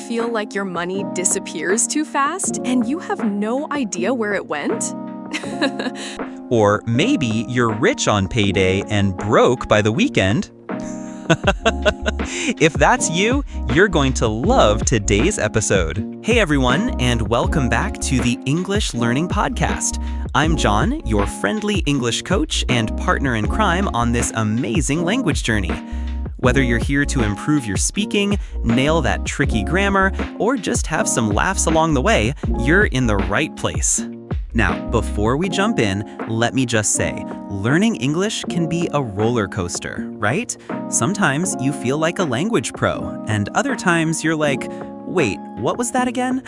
feel like your money disappears too fast and you have no idea where it went? Or maybe you're rich on payday and broke by the weekend. If that's you, you're going to love today's episode. Hey everyone, and welcome back to the English Learning Podcast. I'm John, your friendly English coach and partner in crime on this amazing language journey. Whether you're here to improve your speaking, nail that tricky grammar, or just have some laughs along the way, you're in the right place. Now, before we jump in, let me just say, learning English can be a roller coaster, right? Sometimes you feel like a language pro, and other times you're like, wait, what was that again?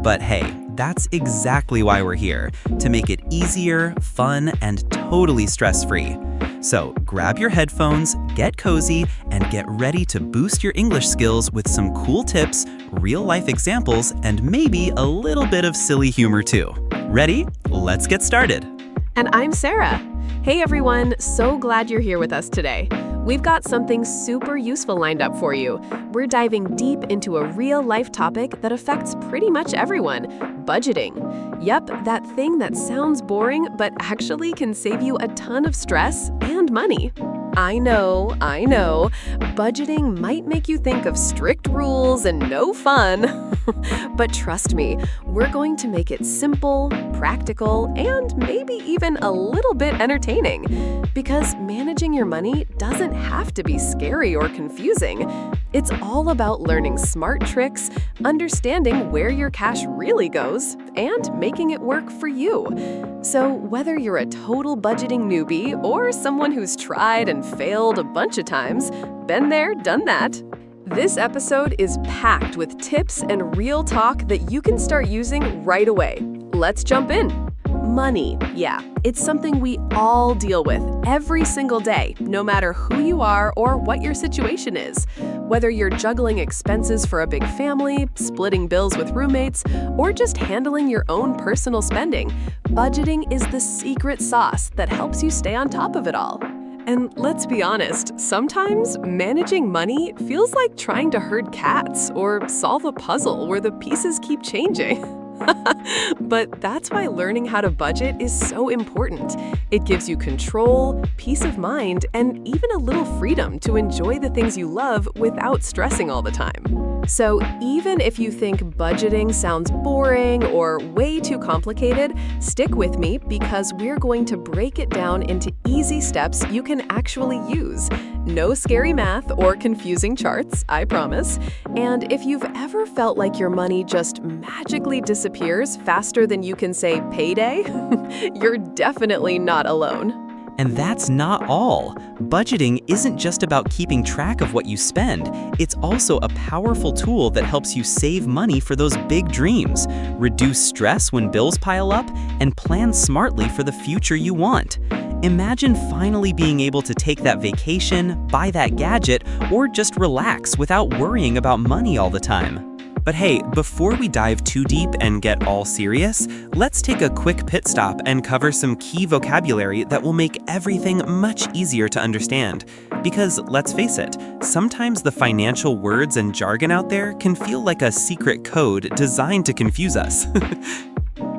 But hey, that's exactly why we're here, to make it easier, fun, and totally stress-free. So grab your headphones, get cozy, and get ready to boost your English skills with some cool tips, real-life examples, and maybe a little bit of silly humor too. Ready? Let's get started. And I'm Sara. Hey everyone, so glad you're here with us today. We've got something super useful lined up for you. We're diving deep into a real-life topic that affects pretty much everyone, budgeting. Yep, that thing that sounds boring but actually can save you a ton of stress and money. I know. Budgeting might make you think of strict rules and no fun. But trust me, we're going to make it simple, practical, and maybe even a little bit entertaining. Because managing your money doesn't have to be scary or confusing. It's all about learning smart tricks, understanding where your cash really goes, and making it work for you. So whether you're a total budgeting newbie or someone who's tried and failed a bunch of times, been there, done that, this episode is packed with tips and real talk that you can start using right away. Let's jump in. Money, yeah, it's something we all deal with every single day, no matter who you are or what your situation is. Whether you're juggling expenses for a big family, splitting bills with roommates, or just handling your own personal spending, budgeting is the secret sauce that helps you stay on top of it all. And let's be honest, sometimes managing money feels like trying to herd cats or solve a puzzle where the pieces keep changing. But that's why learning how to budget is so important. It gives you control, peace of mind, and even a little freedom to enjoy the things you love without stressing all the time. So even if you think budgeting sounds boring or way too complicated, stick with me because we're going to break it down into easy steps you can actually use. No scary math or confusing charts, I promise. And if you've ever felt like your money just magically disappears faster than you can say payday, you're definitely not alone. And that's not all. Budgeting isn't just about keeping track of what you spend. It's also a powerful tool that helps you save money for those big dreams, reduce stress when bills pile up, and plan smartly for the future you want. Imagine finally being able to take that vacation, buy that gadget, or just relax without worrying about money all the time. But hey, before we dive too deep and get all serious, let's take a quick pit stop and cover some key vocabulary that will make everything much easier to understand. Because let's face it, sometimes the financial words and jargon out there can feel like a secret code designed to confuse us.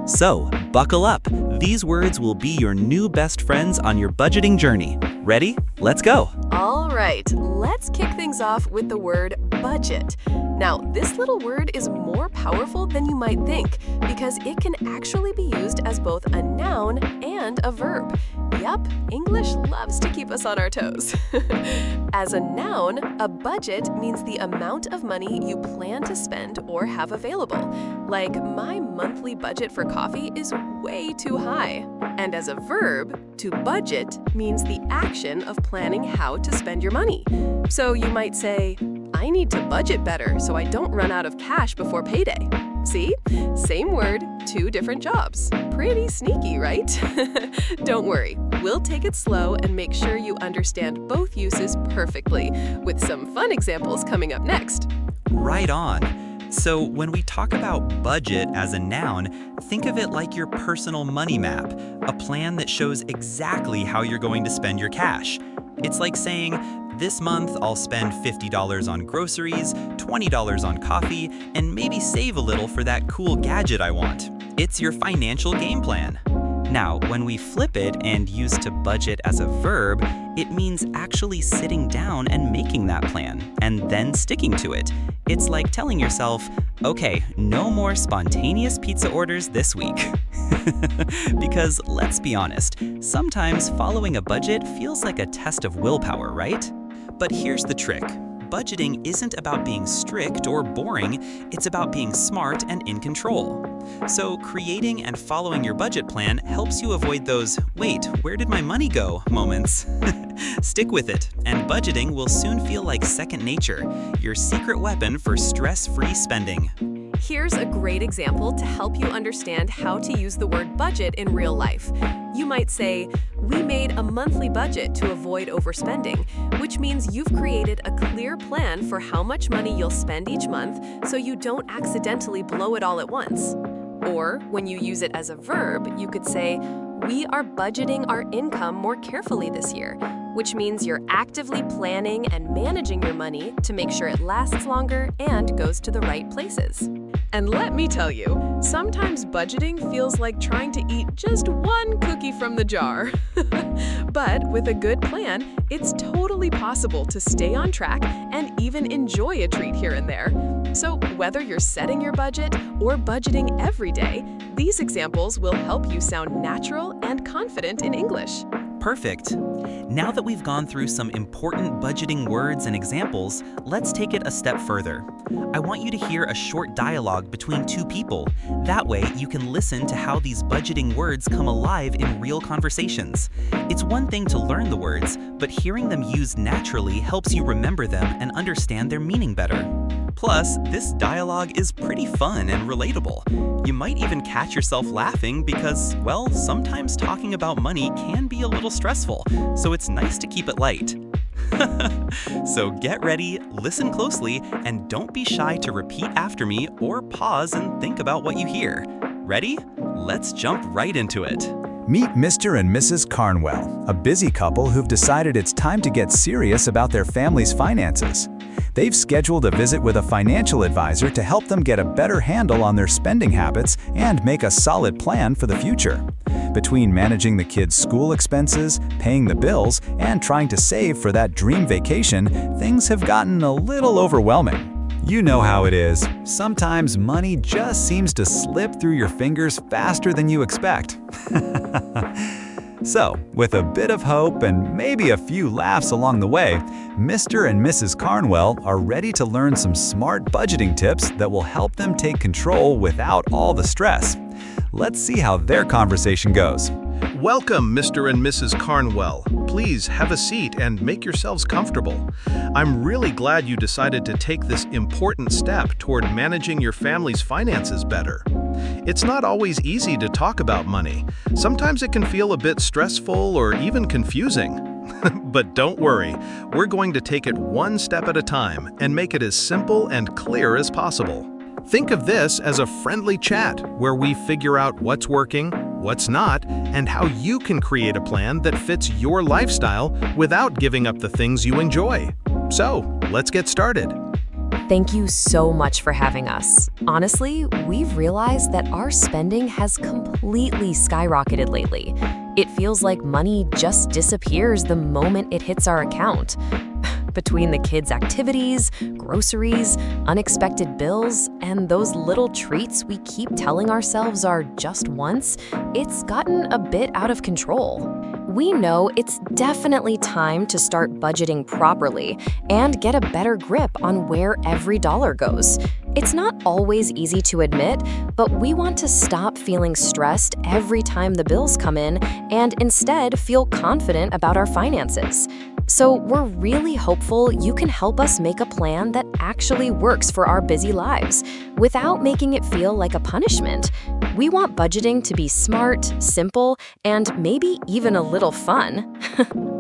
So, buckle up. These words will be your new best friends on your budgeting journey. Ready? Let's go. All right, let's kick things off with the word budget. Now, this little word is more powerful than you might think because it can actually be used as both a noun and a verb. Yup, English loves to keep us on our toes. As a noun, a budget means the amount of money you plan to spend or have available. Like, my monthly budget for coffee is way too high. And as a verb, to budget means the action of planning how to spend your money. So you might say, I need to budget better so I don't run out of cash before payday. See? Same word, two different jobs. Pretty sneaky, right? Don't worry, we'll take it slow and make sure you understand both uses perfectly, with some fun examples coming up next. Right on. So when we talk about budget as a noun, think of it like your personal money map, a plan that shows exactly how you're going to spend your cash. It's like saying, This month, I'll spend $50 on groceries, $20 on coffee, and maybe save a little for that cool gadget I want. It's your financial game plan. Now, when we flip it and use to budget as a verb, it means actually sitting down and making that plan, and then sticking to it. It's like telling yourself, okay, no more spontaneous pizza orders this week. Because let's be honest, sometimes following a budget feels like a test of willpower, right? But here's the trick. Budgeting isn't about being strict or boring, it's about being smart and in control. So creating and following your budget plan helps you avoid those, wait, where did my money go moments. Stick with it, and budgeting will soon feel like second nature, your secret weapon for stress-free spending. Here's a great example to help you understand how to use the word budget in real life. You might say, we made a monthly budget to avoid overspending, which means you've created a clear plan for how much money you'll spend each month so you don't accidentally blow it all at once. Or, when you use it as a verb, you could say, we are budgeting our income more carefully this year, which means you're actively planning and managing your money to make sure it lasts longer and goes to the right places. And let me tell you, sometimes budgeting feels like trying to eat just one cookie from the jar. But with a good plan, it's totally possible to stay on track and even enjoy a treat here and there. So whether you're setting your budget or budgeting every day, these examples will help you sound natural and confident in English. Perfect. Now that we've gone through some important budgeting words and examples, let's take it a step further. I want you to hear a short dialogue between two people. That way, you can listen to how these budgeting words come alive in real conversations. It's one thing to learn the words, but hearing them used naturally helps you remember them and understand their meaning better. Plus, this dialogue is pretty fun and relatable. You might even catch yourself laughing because, well, sometimes talking about money can be a little stressful, so it's nice to keep it light. So get ready, listen closely, and don't be shy to repeat after me or pause and think about what you hear. Ready? Let's jump right into it. Meet Mr. and Mrs. Carnwell, a busy couple who've decided it's time to get serious about their family's finances. They've scheduled a visit with a financial advisor to help them get a better handle on their spending habits and make a solid plan for the future. Between managing the kids' school expenses, paying the bills, and trying to save for that dream vacation, things have gotten a little overwhelming. You know how it is. Sometimes money just seems to slip through your fingers faster than you expect. So, with a bit of hope and maybe a few laughs along the way, Mr. and Mrs. Carnwell are ready to learn some smart budgeting tips that will help them take control without all the stress. Let's see how their conversation goes. Welcome, Mr. and Mrs. Carnwell. Please have a seat and make yourselves comfortable. I'm really glad you decided to take this important step toward managing your family's finances better. It's not always easy to talk about money. Sometimes it can feel a bit stressful or even confusing. But don't worry, we're going to take it one step at a time and make it as simple and clear as possible. Think of this as a friendly chat where we figure out what's working, what's not, and how you can create a plan that fits your lifestyle without giving up the things you enjoy. So, let's get started. Thank you so much for having us. Honestly, we've realized that our spending has completely skyrocketed lately. It feels like money just disappears the moment it hits our account. Between the kids' activities, groceries, unexpected bills, and those little treats we keep telling ourselves are just once, it's gotten a bit out of control. We know it's definitely time to start budgeting properly and get a better grip on where every dollar goes. It's not always easy to admit, but we want to stop feeling stressed every time the bills come in and instead feel confident about our finances. So we're really hopeful you can help us make a plan that actually works for our busy lives without making it feel like a punishment. We want budgeting to be smart, simple, and maybe even a little fun.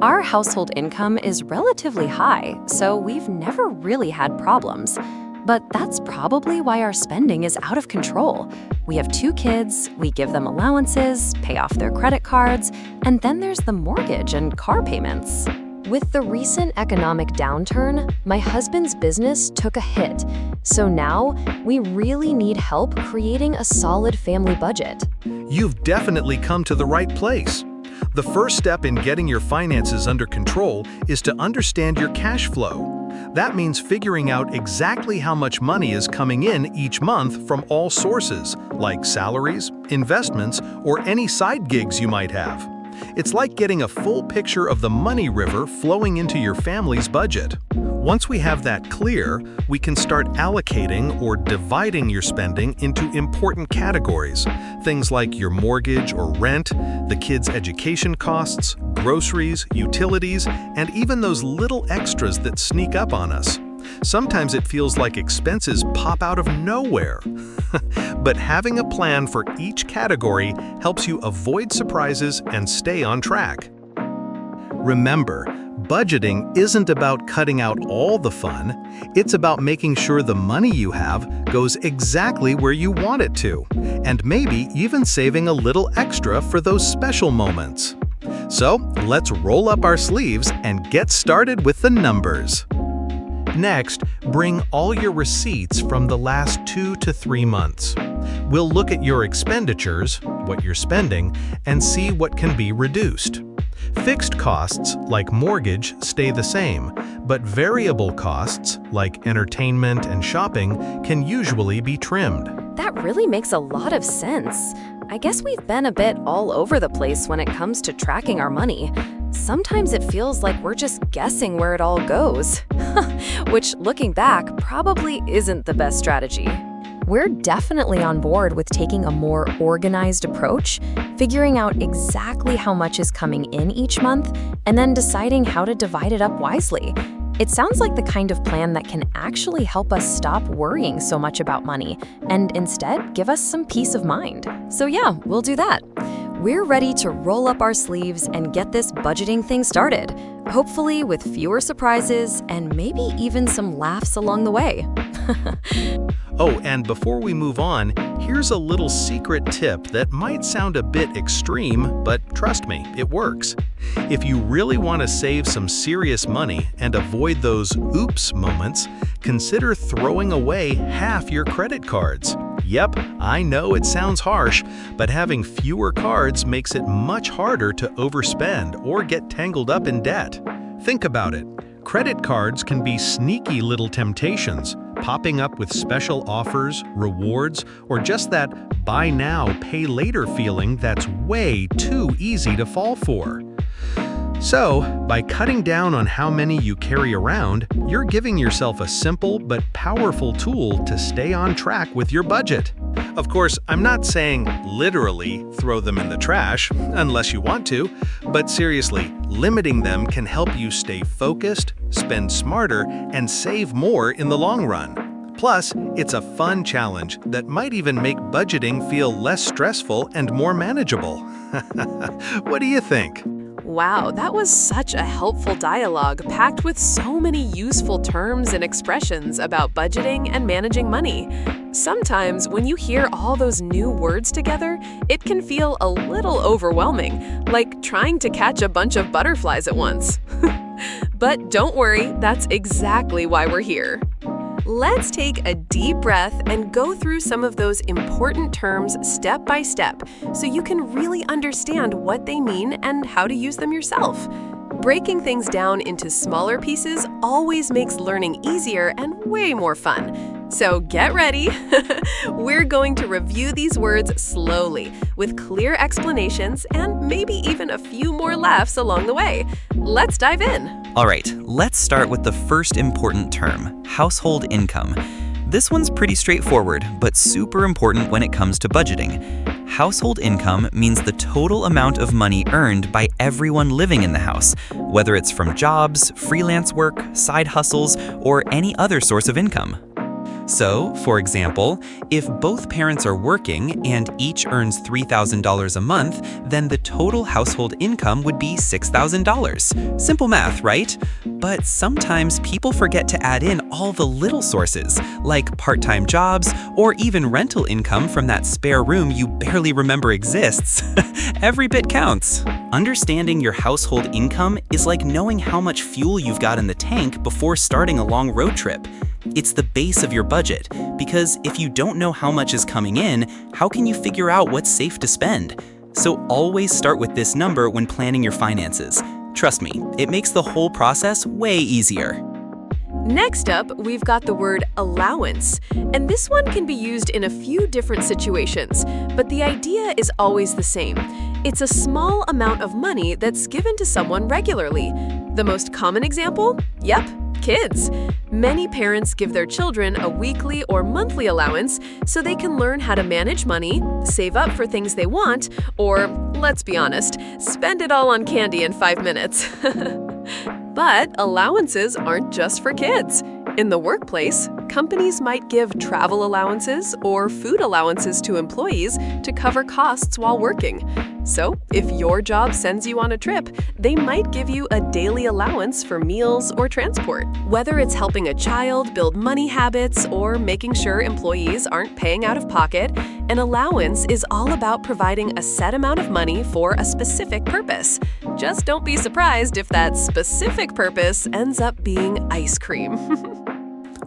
Our household income is relatively high, so we've never really had problems. But that's probably why our spending is out of control. We have 2 kids, we give them allowances, pay off their credit cards, and then there's the mortgage and car payments. With the recent economic downturn, my husband's business took a hit. So now, we really need help creating a solid family budget. You've definitely come to the right place. The first step in getting your finances under control is to understand your cash flow. That means figuring out exactly how much money is coming in each month from all sources, like salaries, investments, or any side gigs you might have. It's like getting a full picture of the money river flowing into your family's budget. Once we have that clear, we can start allocating or dividing your spending into important categories. Things like your mortgage or rent, the kids' education costs, groceries, utilities, and even those little extras that sneak up on us. Sometimes it feels like expenses pop out of nowhere. But having a plan for each category helps you avoid surprises and stay on track. Remember, budgeting isn't about cutting out all the fun. It's about making sure the money you have goes exactly where you want it to, and maybe even saving a little extra for those special moments. So, let's roll up our sleeves and get started with the numbers. Next, bring all your receipts from the last 2 to 3 months. We'll look at your expenditures, what you're spending, and see what can be reduced. Fixed costs, like mortgage, stay the same, but variable costs, like entertainment and shopping, can usually be trimmed. That really makes a lot of sense. I guess we've been a bit all over the place when it comes to tracking our money. Sometimes it feels like we're just guessing where it all goes, which, looking back, probably isn't the best strategy. We're definitely on board with taking a more organized approach, figuring out exactly how much is coming in each month, and then deciding how to divide it up wisely. It sounds like the kind of plan that can actually help us stop worrying so much about money and instead give us some peace of mind. So yeah, we'll do that. We're ready to roll up our sleeves and get this budgeting thing started, hopefully with fewer surprises and maybe even some laughs along the way. Oh, and before we move on, here's a little secret tip that might sound a bit extreme, but trust me, it works. If you really want to save some serious money and avoid those oops moments, consider throwing away half your credit cards. Yep, I know it sounds harsh, but having fewer cards makes it much harder to overspend or get tangled up in debt. Think about it. Credit cards can be sneaky little temptations, popping up with special offers, rewards, or just that buy now, pay later feeling that's way too easy to fall for. So, by cutting down on how many you carry around, you're giving yourself a simple but powerful tool to stay on track with your budget. Of course, I'm not saying literally throw them in the trash, unless you want to, but seriously, limiting them can help you stay focused, spend smarter, and save more in the long run. Plus, it's a fun challenge that might even make budgeting feel less stressful and more manageable. What do you think? Wow, that was such a helpful dialogue packed with so many useful terms and expressions about budgeting and managing money. Sometimes when you hear all those new words together, it can feel a little overwhelming, like trying to catch a bunch of butterflies at once. But don't worry, that's exactly why we're here. Let's take a deep breath and go through some of those important terms step by step so you can really understand what they mean and how to use them yourself. Breaking things down into smaller pieces always makes learning easier and way more fun. So get ready. We're going to review these words slowly with clear explanations and maybe even a few more laughs along the way. Let's dive in. All right, let's start with the first important term, household income. This one's pretty straightforward, but super important when it comes to budgeting. Household income means the total amount of money earned by everyone living in the house, whether it's from jobs, freelance work, side hustles, or any other source of income. So, for example, if both parents are working and each earns $3,000 a month, then the total household income would be $6,000. Simple math, right? But sometimes people forget to add in all the little sources, like part-time jobs or even rental income from that spare room you barely remember exists. Every bit counts. Understanding your household income is like knowing how much fuel you've got in the tank before starting a long road trip. It's the base of your budget, because if you don't know how much is coming in, how can you figure out what's safe to spend? So always start with this number when planning your finances. Trust me, it makes the whole process way easier. Next up, we've got the word allowance, and this one can be used in a few different situations, but the idea is always the same. It's a small amount of money that's given to someone regularly. The most common example? Yep, kids. Many parents give their children a weekly or monthly allowance so they can learn how to manage money, save up for things they want, or, let's be honest, spend it all on candy in 5 minutes. But allowances aren't just for kids. In the workplace, companies might give travel allowances or food allowances to employees to cover costs while working. So, if your job sends you on a trip, they might give you a daily allowance for meals or transport. Whether it's helping a child build money habits or making sure employees aren't paying out of pocket, an allowance is all about providing a set amount of money for a specific purpose. Just don't be surprised if that specific purpose ends up being ice cream.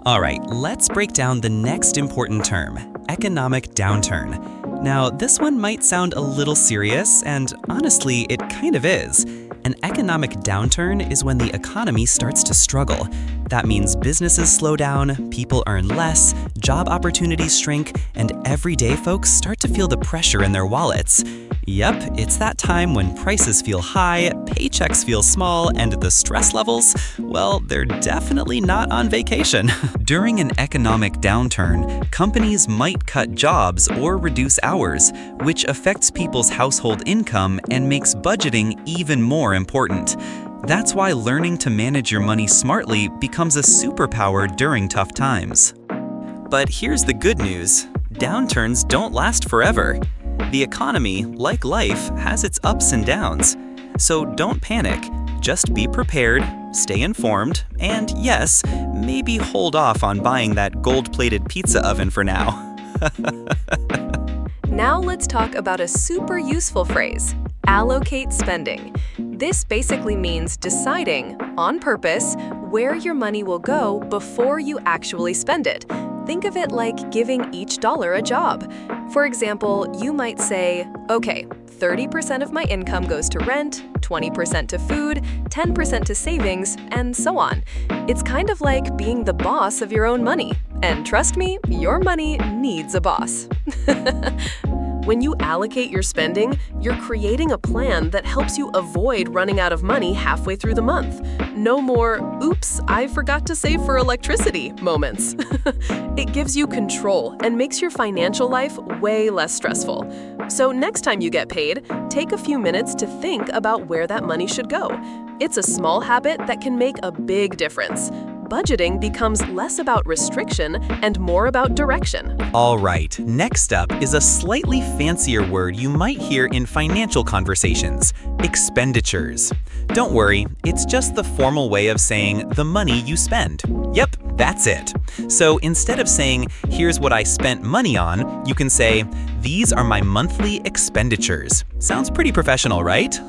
All right, let's break down the next important term, economic downturn. Now, this one might sound a little serious, and honestly, it kind of is. An economic downturn is when the economy starts to struggle. That means businesses slow down, people earn less, job opportunities shrink, and everyday folks start to feel the pressure in their wallets. Yep, it's that time when prices feel high, paychecks feel small, and the stress levels, well, they're definitely not on vacation. During an economic downturn, companies might cut jobs or reduce hours, which affects people's household income and makes budgeting even more important. That's why learning to manage your money smartly becomes a superpower during tough times. But here's the good news. Downturns don't last forever. The economy, like life, has its ups and downs. So don't panic. Just be prepared, stay informed, and yes, maybe hold off on buying that gold-plated pizza oven for now. Now let's talk about a super useful phrase, allocate spending. This basically means deciding, on purpose, where your money will go before you actually spend it. Think of it like giving each dollar a job. For example, you might say, okay, 30% of my income goes to rent, 20% to food, 10% to savings, and so on. It's kind of like being the boss of your own money. And trust me, your money needs a boss. When you allocate your spending, you're creating a plan that helps you avoid running out of money halfway through the month. No more, oops, I forgot to save for electricity moments. It gives you control and makes your financial life way less stressful. So next time you get paid, take a few minutes to think about where that money should go. It's a small habit that can make a big difference. Budgeting becomes less about restriction and more about direction. All right, next up is a slightly fancier word you might hear in financial conversations, expenditures. Don't worry, it's just the formal way of saying the money you spend. Yep, that's it. So instead of saying, here's what I spent money on, you can say, these are my monthly expenditures. Sounds pretty professional, right?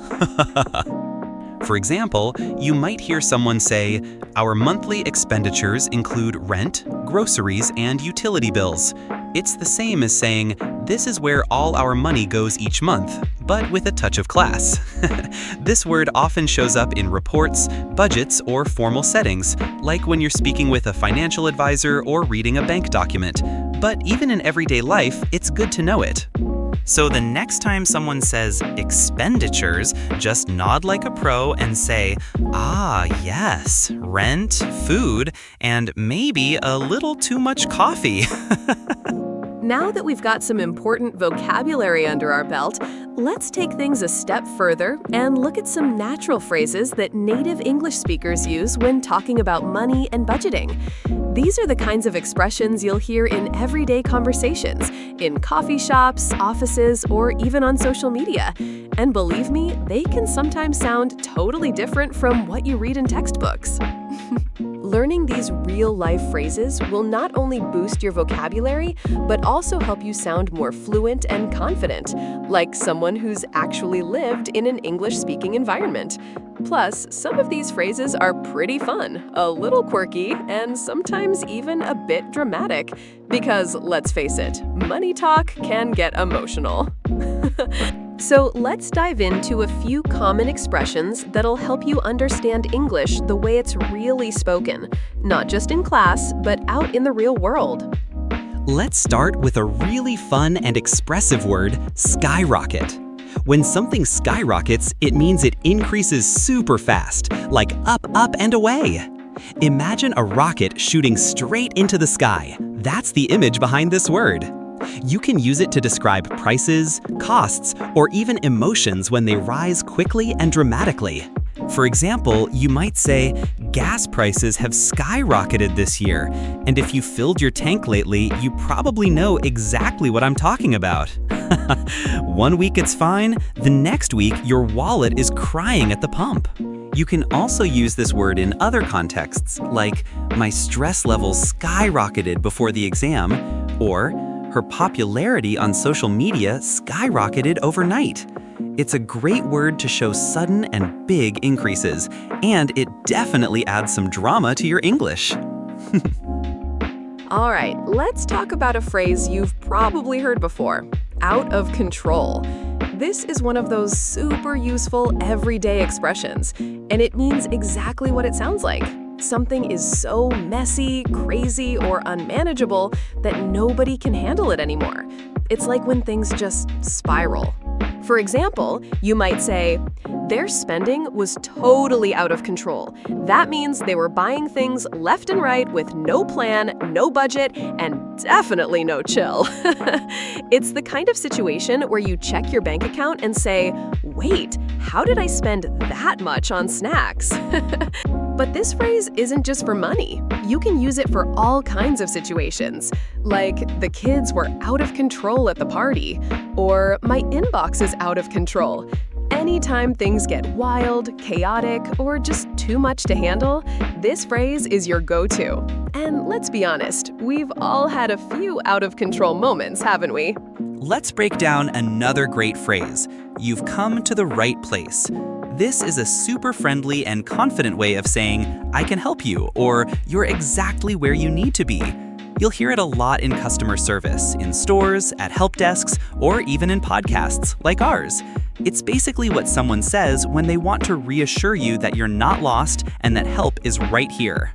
For example, you might hear someone say, our monthly expenditures include rent, groceries, and utility bills. It's the same as saying, this is where all our money goes each month, but with a touch of class. This word often shows up in reports, budgets, or formal settings, like when you're speaking with a financial advisor or reading a bank document. But even in everyday life, it's good to know it. So the next time someone says expenditures, just nod like a pro and say, ah, yes, rent, food, and maybe a little too much coffee. Now that we've got some important vocabulary under our belt, let's take things a step further and look at some natural phrases that native English speakers use when talking about money and budgeting. These are the kinds of expressions you'll hear in everyday conversations, in coffee shops, offices, or even on social media. And believe me, they can sometimes sound totally different from what you read in textbooks. Learning these real-life phrases will not only boost your vocabulary, but also help you sound more fluent and confident, like someone who's actually lived in an English-speaking environment. Plus, some of these phrases are pretty fun, a little quirky, and sometimes even a bit dramatic. Because, let's face it, money talk can get emotional. So let's dive into a few common expressions that'll help you understand English the way it's really spoken, not just in class, but out in the real world. Let's start with a really fun and expressive word, skyrocket. When something skyrockets, it means it increases super fast, like up, up, and away. Imagine a rocket shooting straight into the sky. That's the image behind this word. You can use it to describe prices, costs, or even emotions when they rise quickly and dramatically. For example, you might say, gas prices have skyrocketed this year, and if you filled your tank lately, you probably know exactly what I'm talking about. 1 week it's fine, the next week your wallet is crying at the pump. You can also use this word in other contexts, like, my stress levels skyrocketed before the exam, or her popularity on social media skyrocketed overnight. It's a great word to show sudden and big increases, and it definitely adds some drama to your English. All right, let's talk about a phrase you've probably heard before, out of control. This is one of those super useful everyday expressions, and it means exactly what it sounds like. Something is so messy, crazy, or unmanageable that nobody can handle it anymore. It's like when things just spiral. For example, you might say, their spending was totally out of control. That means they were buying things left and right with no plan, no budget, and definitely no chill. It's the kind of situation where you check your bank account and say, wait, how did I spend that much on snacks? But this phrase isn't just for money. You can use it for all kinds of situations, like the kids were out of control at the party, or my inbox is out of control. Anytime things get wild, chaotic, or just too much to handle, this phrase is your go-to. And let's be honest, we've all had a few out-of-control moments, haven't we? Let's break down another great phrase. You've come to the right place. This is a super friendly and confident way of saying, I can help you, or you're exactly where you need to be. You'll hear it a lot in customer service, in stores, at help desks, or even in podcasts like ours. It's basically what someone says when they want to reassure you that you're not lost and that help is right here.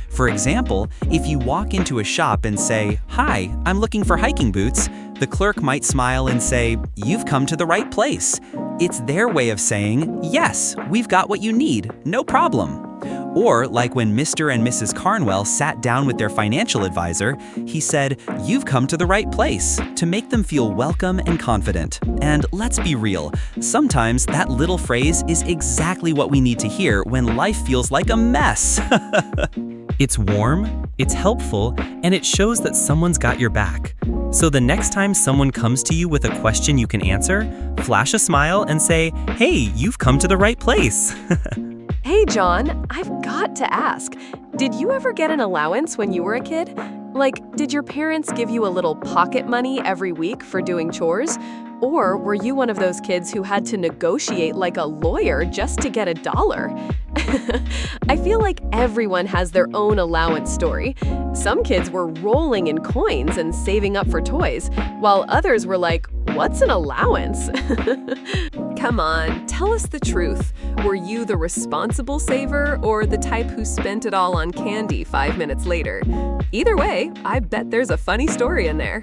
For example, if you walk into a shop and say, "Hi, I'm looking for hiking boots," the clerk might smile and say, "You've come to the right place." It's their way of saying, "Yes, we've got what you need, no problem." Or like when Mr. and Mrs. Carnwell sat down with their financial advisor, he said, "You've come to the right place," to make them feel welcome and confident. And let's be real, sometimes that little phrase is exactly what we need to hear when life feels like a mess. It's warm, it's helpful, and it shows that someone's got your back. So the next time someone comes to you with a question you can answer, flash a smile and say, "Hey, you've come to the right place." Hey, John, I've got to ask, did you ever get an allowance when you were a kid? Like, did your parents give you a little pocket money every week for doing chores? Or were you one of those kids who had to negotiate like a lawyer just to get $1? I feel like everyone has their own allowance story. Some kids were rolling in coins and saving up for toys, while others were like, "What's an allowance?" Come on, tell us the truth. Were you the responsible saver or the type who spent it all on candy 5 minutes later? Either way, I bet there's a funny story in there.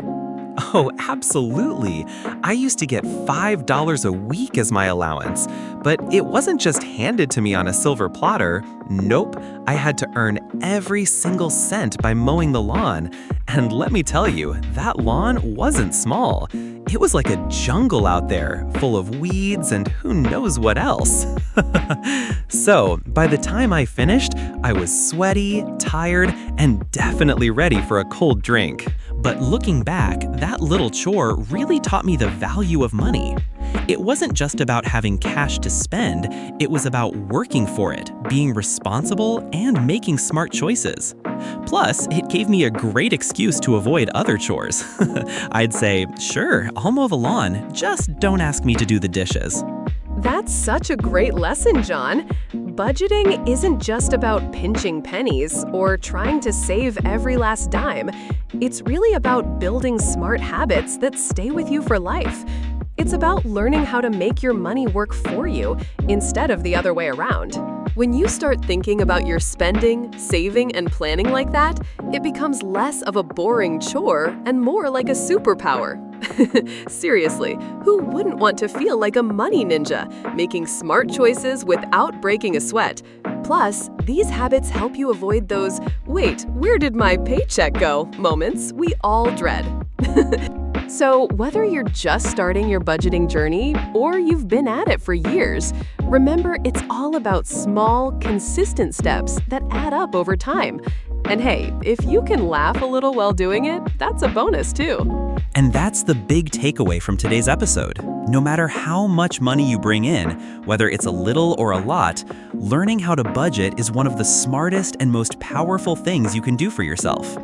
Oh, absolutely. I used to get $5 a week as my allowance, but it wasn't just handed to me on a silver platter. Nope, I had to earn every single cent by mowing the lawn. And let me tell you, that lawn wasn't small. It was like a jungle out there, full of weeds and who knows what else. So, by the time I finished, I was sweaty, tired, and definitely ready for a cold drink. But looking back, that little chore really taught me the value of money. It wasn't just about having cash to spend, it was about working for it, being responsible, and making smart choices. Plus, it gave me a great excuse to avoid other chores. I'd say, sure, I'll mow the lawn, just don't ask me to do the dishes. That's such a great lesson, John. Budgeting isn't just about pinching pennies or trying to save every last dime. It's really about building smart habits that stay with you for life. It's about learning how to make your money work for you instead of the other way around. When you start thinking about your spending, saving, and planning like that, it becomes less of a boring chore and more like a superpower. Seriously, who wouldn't want to feel like a money ninja, making smart choices without breaking a sweat? Plus, these habits help you avoid those, wait, where did my paycheck go moments we all dread. So, whether you're just starting your budgeting journey or you've been at it for years, remember it's all about small, consistent steps that add up over time. And hey, if you can laugh a little while doing it, that's a bonus too. And that's the big takeaway from today's episode. No matter how much money you bring in, whether it's a little or a lot, learning how to budget is one of the smartest and most powerful things you can do for yourself.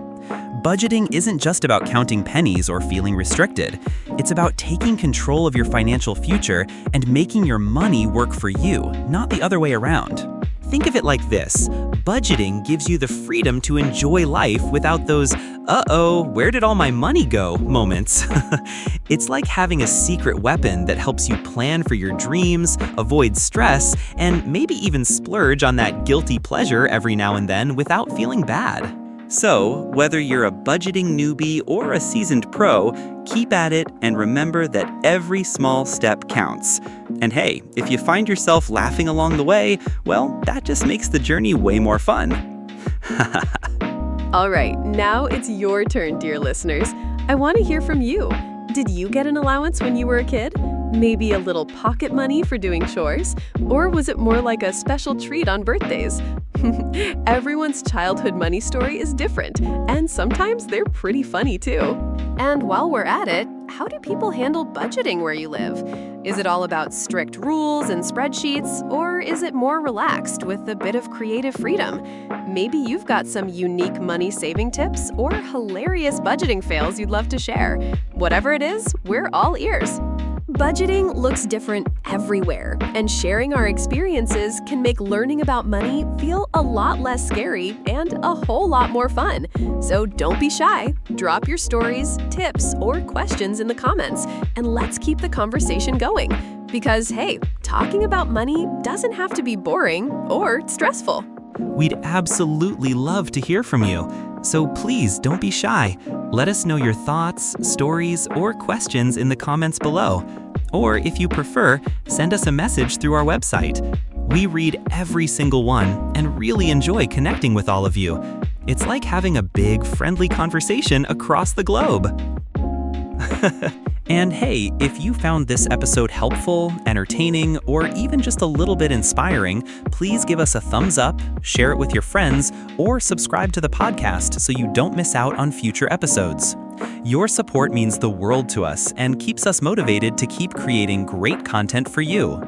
Budgeting isn't just about counting pennies or feeling restricted. It's about taking control of your financial future and making your money work for you, not the other way around. Think of it like this. Budgeting gives you the freedom to enjoy life without those, uh-oh, where did all my money go moments. It's like having a secret weapon that helps you plan for your dreams, avoid stress, and maybe even splurge on that guilty pleasure every now and then without feeling bad. So, whether you're a budgeting newbie or a seasoned pro, keep at it and remember that every small step counts. And hey, if you find yourself laughing along the way, well, that just makes the journey way more fun. All right, now it's your turn, dear listeners. I want to hear from you. Did you get an allowance when you were a kid? Maybe a little pocket money for doing chores? Or was it more like a special treat on birthdays? Everyone's childhood money story is different, and sometimes they're pretty funny too. And while we're at it, how do people handle budgeting where you live? Is it all about strict rules and spreadsheets, or is it more relaxed with a bit of creative freedom? Maybe you've got some unique money-saving tips or hilarious budgeting fails you'd love to share. Whatever it is, we're all ears. Budgeting looks different everywhere, and sharing our experiences can make learning about money feel a lot less scary and a whole lot more fun. So don't be shy. Drop your stories, tips, or questions in the comments, and let's keep the conversation going. Because, hey, talking about money doesn't have to be boring or stressful. We'd absolutely love to hear from you. So please don't be shy. Let us know your thoughts, stories, or questions in the comments below. Or if you prefer, send us a message through our website. We read every single one and really enjoy connecting with all of you. It's like having a big, friendly conversation across the globe. And hey, if you found this episode helpful, entertaining, or even just a little bit inspiring, please give us a thumbs up, share it with your friends, or subscribe to the podcast so you don't miss out on future episodes. Your support means the world to us and keeps us motivated to keep creating great content for you.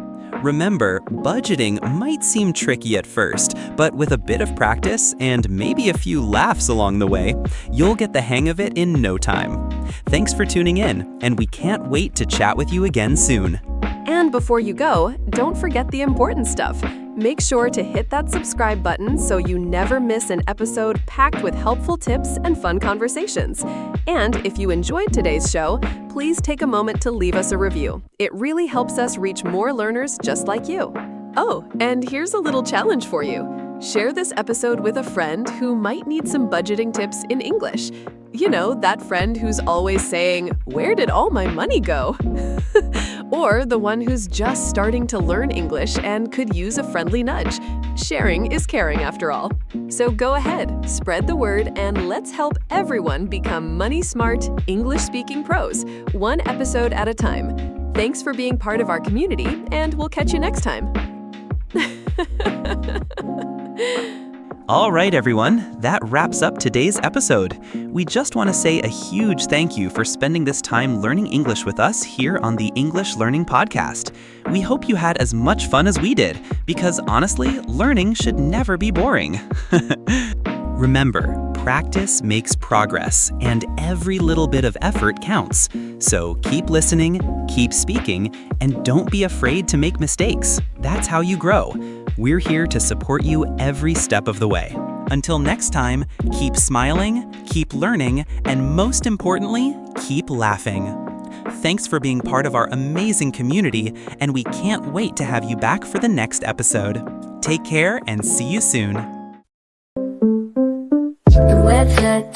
Remember, budgeting might seem tricky at first, but with a bit of practice and maybe a few laughs along the way, you'll get the hang of it in no time. Thanks for tuning in, and we can't wait to chat with you again soon. And before you go, don't forget the important stuff. Make sure to hit that subscribe button so you never miss an episode packed with helpful tips and fun conversations. And if you enjoyed today's show, please take a moment to leave us a review. It really helps us reach more learners just like you. Oh, and here's a little challenge for you. Share this episode with a friend who might need some budgeting tips in English. You know, that friend who's always saying, "Where did all my money go?" Or the one who's just starting to learn English and could use a friendly nudge. Sharing is caring after all. So go ahead, spread the word, and let's help everyone become money-smart, English-speaking pros, one episode at a time. Thanks for being part of our community, and we'll catch you next time. All right, everyone, that wraps up today's episode. We just want to say a huge thank you for spending this time learning English with us here on the English Learning Podcast. We hope you had as much fun as we did, because honestly, learning should never be boring. Remember, practice makes progress, and every little bit of effort counts. So keep listening, keep speaking, and don't be afraid to make mistakes. That's how you grow. We're here to support you every step of the way. Until next time, keep smiling, keep learning, and most importantly, keep laughing. Thanks for being part of our amazing community, and we can't wait to have you back for the next episode. Take care and see you soon. The website